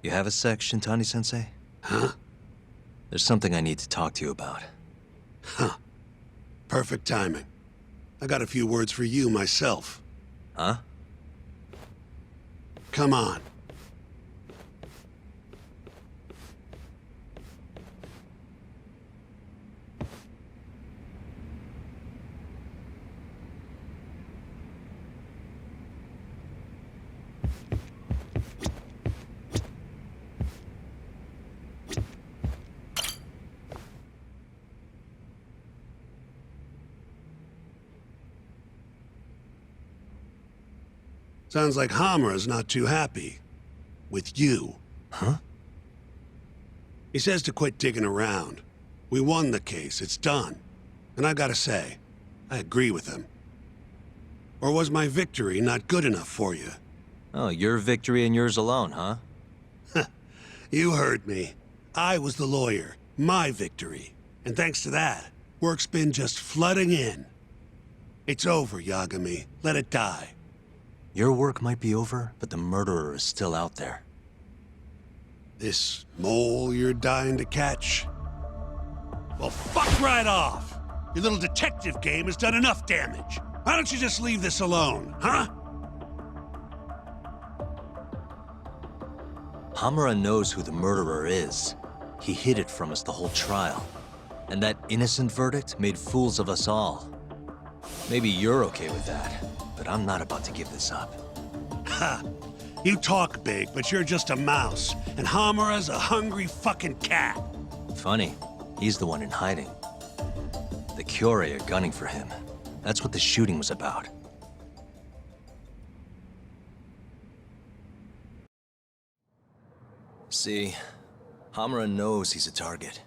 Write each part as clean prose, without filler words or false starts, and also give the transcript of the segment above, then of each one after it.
You have a sec, Shintani-sensei? Huh? There's something I need to talk to you about. Huh. Perfect timing. I got a few words for you myself. Huh? Come on. Sounds like Hamura's not too happy. With you. Huh? He says to quit digging around. We won the case, it's done. And I gotta say, I agree with him. Or was my victory not good enough for you? Oh, your victory and yours alone, huh? You heard me. I was the lawyer. My victory. And thanks to that, work's been just flooding in. It's over, Yagami. Let it die. Your work might be over, but the murderer is still out there. This mole you're dying to catch? Well, fuck right off! Your little detective game has done enough damage. Why don't you just leave this alone, huh? Hamura knows who the murderer is. He hid it from us the whole trial. And that innocent verdict made fools of us all. Maybe you're okay with that, but I'm not about to give this up. Ha! You talk big, but you're just a mouse, and Hamura's a hungry fucking cat. Funny, he's the one in hiding. The Kyorei are gunning for him. That's what the shooting was about. See, Hamura knows he's a target.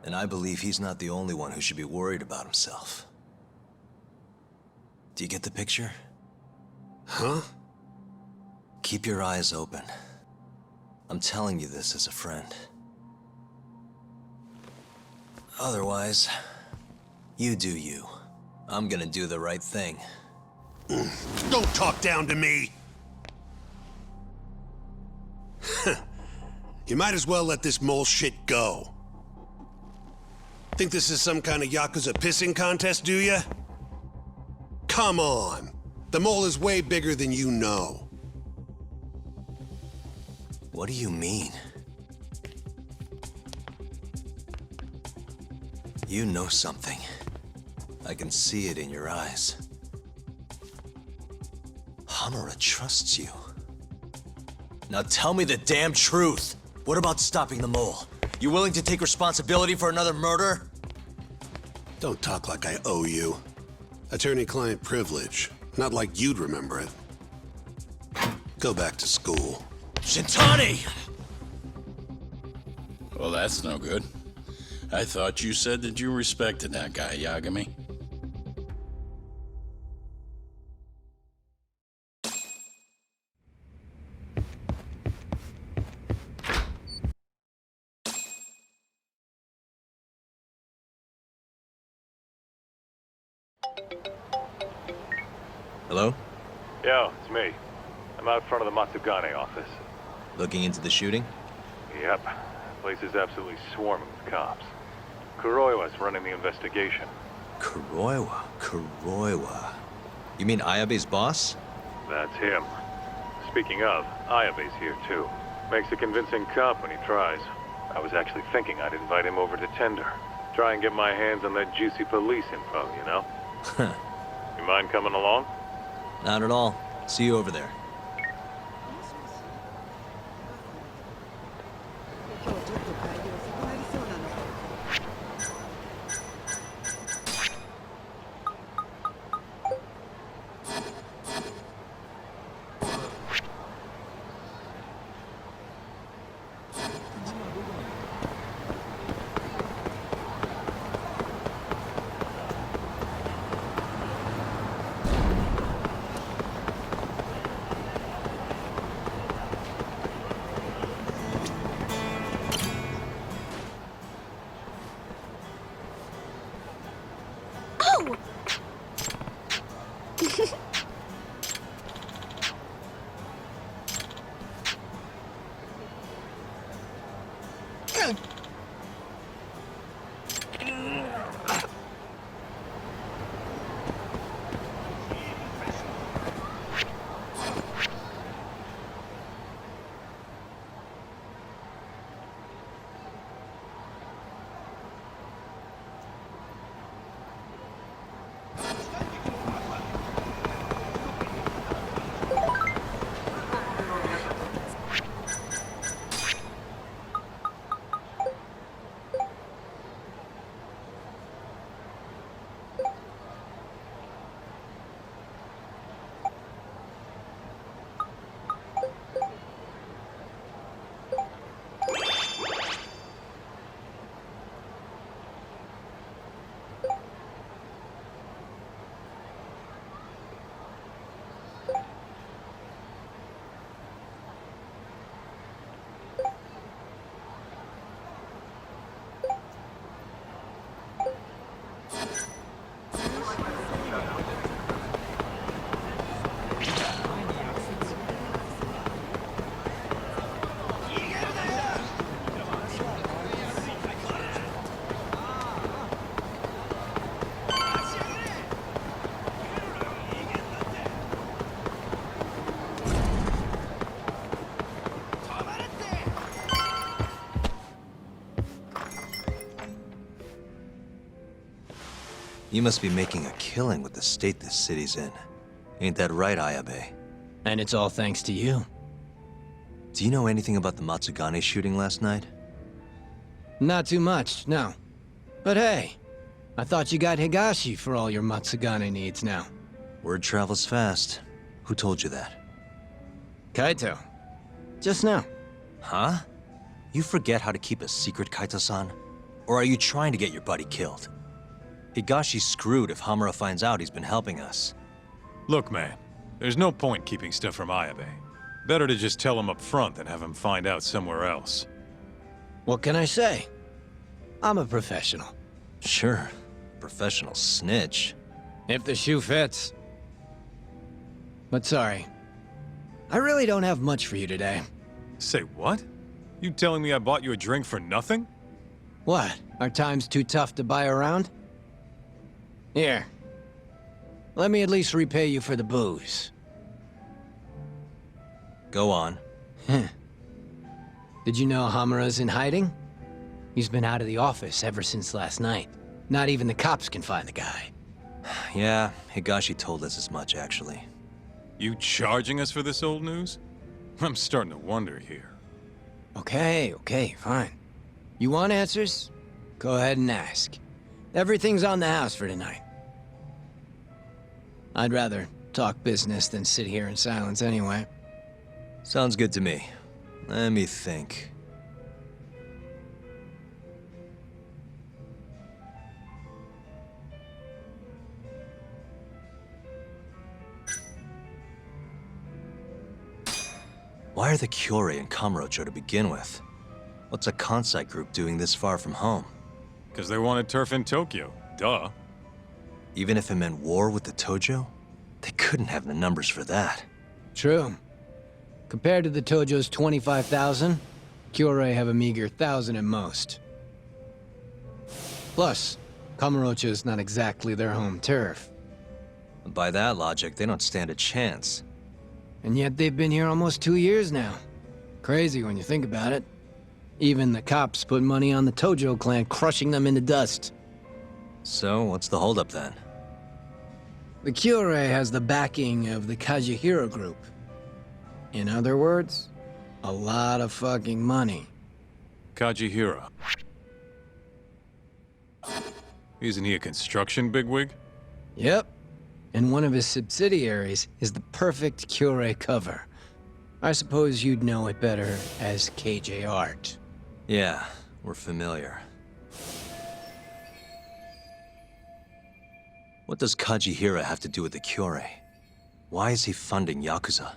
And I believe he's not the only one who should be worried about himself. Do you get the picture? Huh? Keep your eyes open. I'm telling you this as a friend. Otherwise, you do you. I'm gonna do the right thing. Don't talk down to me! You might as well let this mole shit go. Think this is some kind of yakuza pissing contest, do ya? Come on! The mole is way bigger than you know. What do you mean? You know something. I can see it in your eyes. Hamura trusts you. Now tell me the damn truth! What about stopping the mole? You willing to take responsibility for another murder? Don't talk like I owe you. Attorney-client privilege. Not like you'd remember it. Go back to school. Shintani! Well, that's no good. I thought you said that you respected that guy, Yagami. Hello? Yo, it's me. I'm out front of the Matsugane office. Looking into the shooting? Yep. The place is absolutely swarming with cops. Kuroiwa's running the investigation. Kuroiwa. You mean Ayabe's boss? That's him. Speaking of, Ayabe's here too. Makes a convincing cop when he tries. I was actually thinking I'd invite him over to Tender. Try and get my hands on that juicy police info, you know? You mind coming along? Not at all. See you over there. You must be making a killing with the state this city's in. Ain't that right, Ayabe? And it's all thanks to you. Do you know anything about the Matsugane shooting last night? Not too much, no. But hey, I thought you got Higashi for all your Matsugane needs now. Word travels fast. Who told you that? Kaito. Just now. Huh? You forget how to keep a secret, Kaito-san? Or are you trying to get your buddy killed? Higashi's screwed if Hamura finds out he's been helping us. Look, man, there's no point keeping stuff from Ayabe. Better to just tell him up front than have him find out somewhere else. What can I say? I'm a professional. Sure. Professional snitch. If the shoe fits. But sorry. I really don't have much for you today. Say what? You telling me I bought you a drink for nothing? What? Are times too tough to buy around? Here. Let me at least repay you for the booze. Go on. Did you know Hamura's in hiding? He's been out of the office ever since last night. Not even the cops can find the guy. Yeah, Higashi told us as much, actually. You charging us for this old news? I'm starting to wonder here. Okay, fine. You want answers? Go ahead and ask. Everything's on the house for tonight. I'd rather talk business than sit here in silence anyway. Sounds good to me. Let me think. Why are the Kyorei in Kamurocho to begin with? What's a Kansai group doing this far from home? Because they wanted turf in Tokyo. Duh. Even if it meant war with the Tojo? They couldn't have the numbers for that. True. Compared to the Tojo's 25,000, Kyorei have a meager 1,000 at most. Plus, Kamurocho is not exactly their home turf. By that logic, they don't stand a chance. And yet they've been here almost 2 years now. Crazy when you think about it. Even the cops put money on the Tojo clan crushing them into dust. So, what's the holdup then? The Kyorei has the backing of the Kajihira group. In other words, a lot of fucking money. Kajihira. Isn't he a construction bigwig? Yep. And one of his subsidiaries is the perfect Kyorei cover. I suppose you'd know it better as KJ Art. Yeah, we're familiar. What does Kajihira have to do with the Kyorei? Why is he funding yakuza?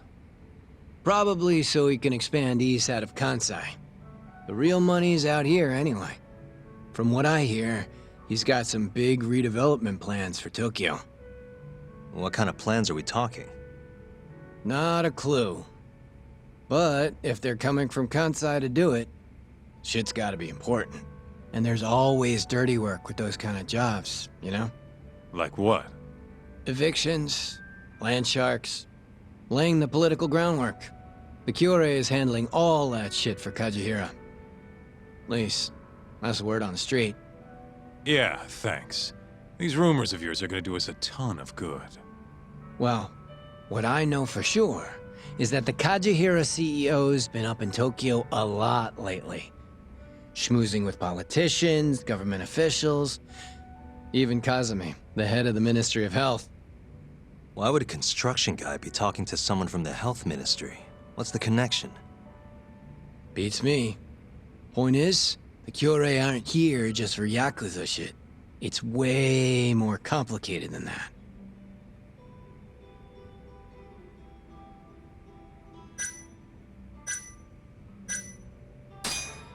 Probably so he can expand east out of Kansai. The real money's out here anyway. From what I hear, he's got some big redevelopment plans for Tokyo. What kind of plans are we talking? Not a clue. But if they're coming from Kansai to do it, shit's gotta be important. And there's always dirty work with those kind of jobs, you know? Like what? Evictions, land sharks, laying the political groundwork. The Kyorei is handling all that shit for Kajihira. At least, that's the word on the street. Yeah, thanks. These rumors of yours are gonna do us a ton of good. Well, what I know for sure is that the Kajihira CEO's been up in Tokyo a lot lately. Schmoozing with politicians, government officials, even Kazumi, the head of the Ministry of Health. Why would a construction guy be talking to someone from the health ministry? What's the connection? Beats me. Point is, the Kyorei aren't here just for yakuza shit. It's way more complicated than that.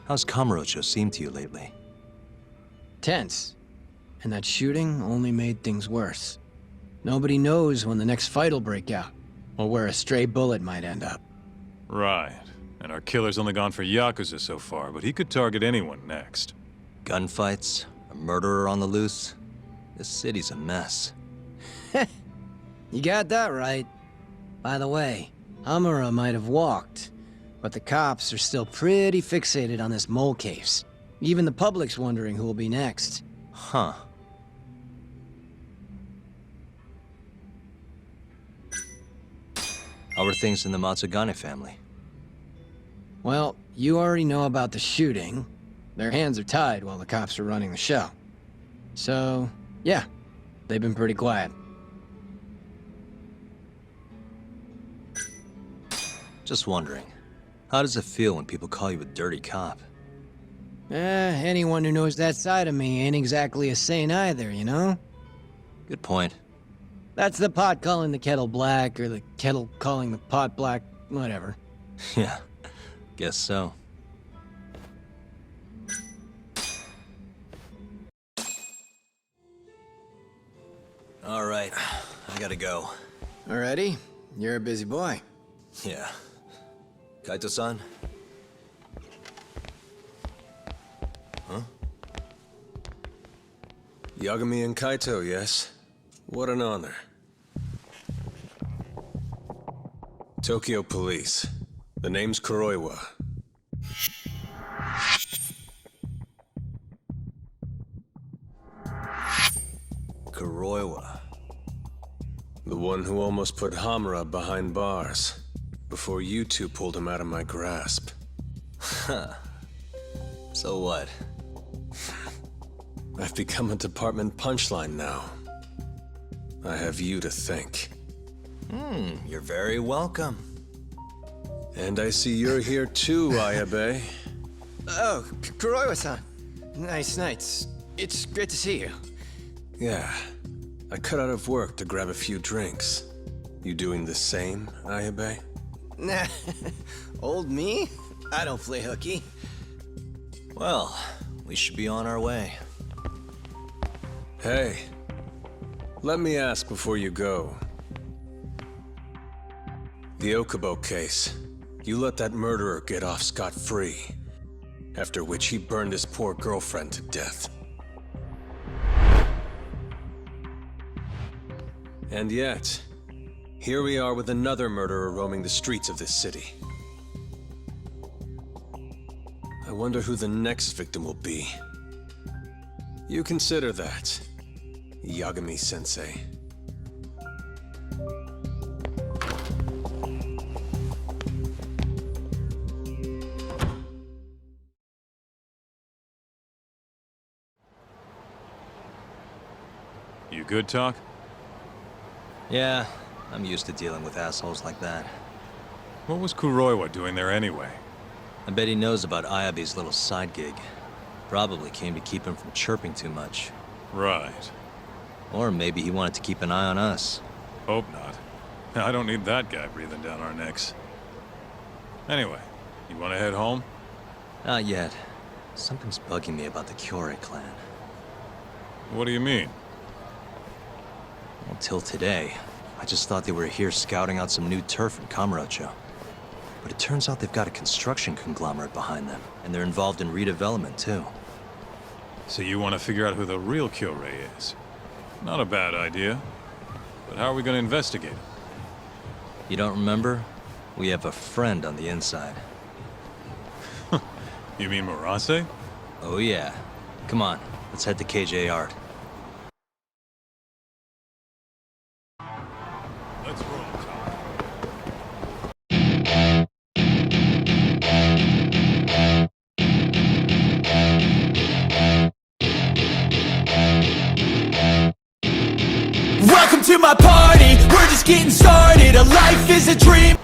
How's Kamurocho seemed to you lately? Tense. And that shooting only made things worse. Nobody knows when the next fight'll break out, or where a stray bullet might end up. Right. And our killer's only gone for yakuza so far, but he could target anyone next. Gunfights? A murderer on the loose? This city's a mess. You got that right. By the way, Hamura might have walked, but the cops are still pretty fixated on this mole case. Even the public's wondering who will be next. Huh. are things in the Matsugane family? Well, you already know about the shooting. Their hands are tied while the cops are running the show. So, yeah, they've been pretty quiet. Just wondering, how does it feel when people call you a dirty cop? Anyone who knows that side of me ain't exactly a saint either, you know? Good point. That's the pot calling the kettle black, or the kettle calling the pot black, whatever. Yeah, guess so. All right, I gotta go. Alrighty, you're a busy boy. Yeah. Kaito-san? Huh? Yagami and Kaito, yes? What an honor. Tokyo Police. The name's Kuroiwa. Kuroiwa. The one who almost put Hamura behind bars, before you two pulled him out of my grasp. Huh. So what? I've become a department punchline now. I have you to thank. You're very welcome. And I see you're here too, Ayabe. Oh, Kuroiwa-san. Nice. It's great to see you. Yeah. I cut out of work to grab a few drinks. You doing the same, Ayabe? Nah, old me? I don't play hooky. Well, we should be on our way. Hey, let me ask before you go. The Okubo case. You let that murderer get off scot-free. After which he burned his poor girlfriend to death. And yet, here we are with another murderer roaming the streets of this city. I wonder who the next victim will be. You consider that, Yagami-sensei. You good, Talk? Yeah, I'm used to dealing with assholes like that. What was Kuroiwa doing there anyway? I bet he knows about Ayabe's little side gig. Probably came to keep him from chirping too much. Right. Or maybe he wanted to keep an eye on us. Hope not. I don't need that guy breathing down our necks. Anyway, you want to head home? Not yet. Something's bugging me about the Kyorei clan. What do you mean? Until today, I just thought they were here scouting out some new turf in Kamurocho. But it turns out they've got a construction conglomerate behind them, and they're involved in redevelopment too. So you want to figure out who the real Kyorei is? Not a bad idea. But how are we going to investigate it? You don't remember? We have a friend on the inside. You mean Murase? Oh yeah. Come on, let's head to KJ Art. Let's roll, Talk. Welcome to my party, we're just getting started. A life is a dream.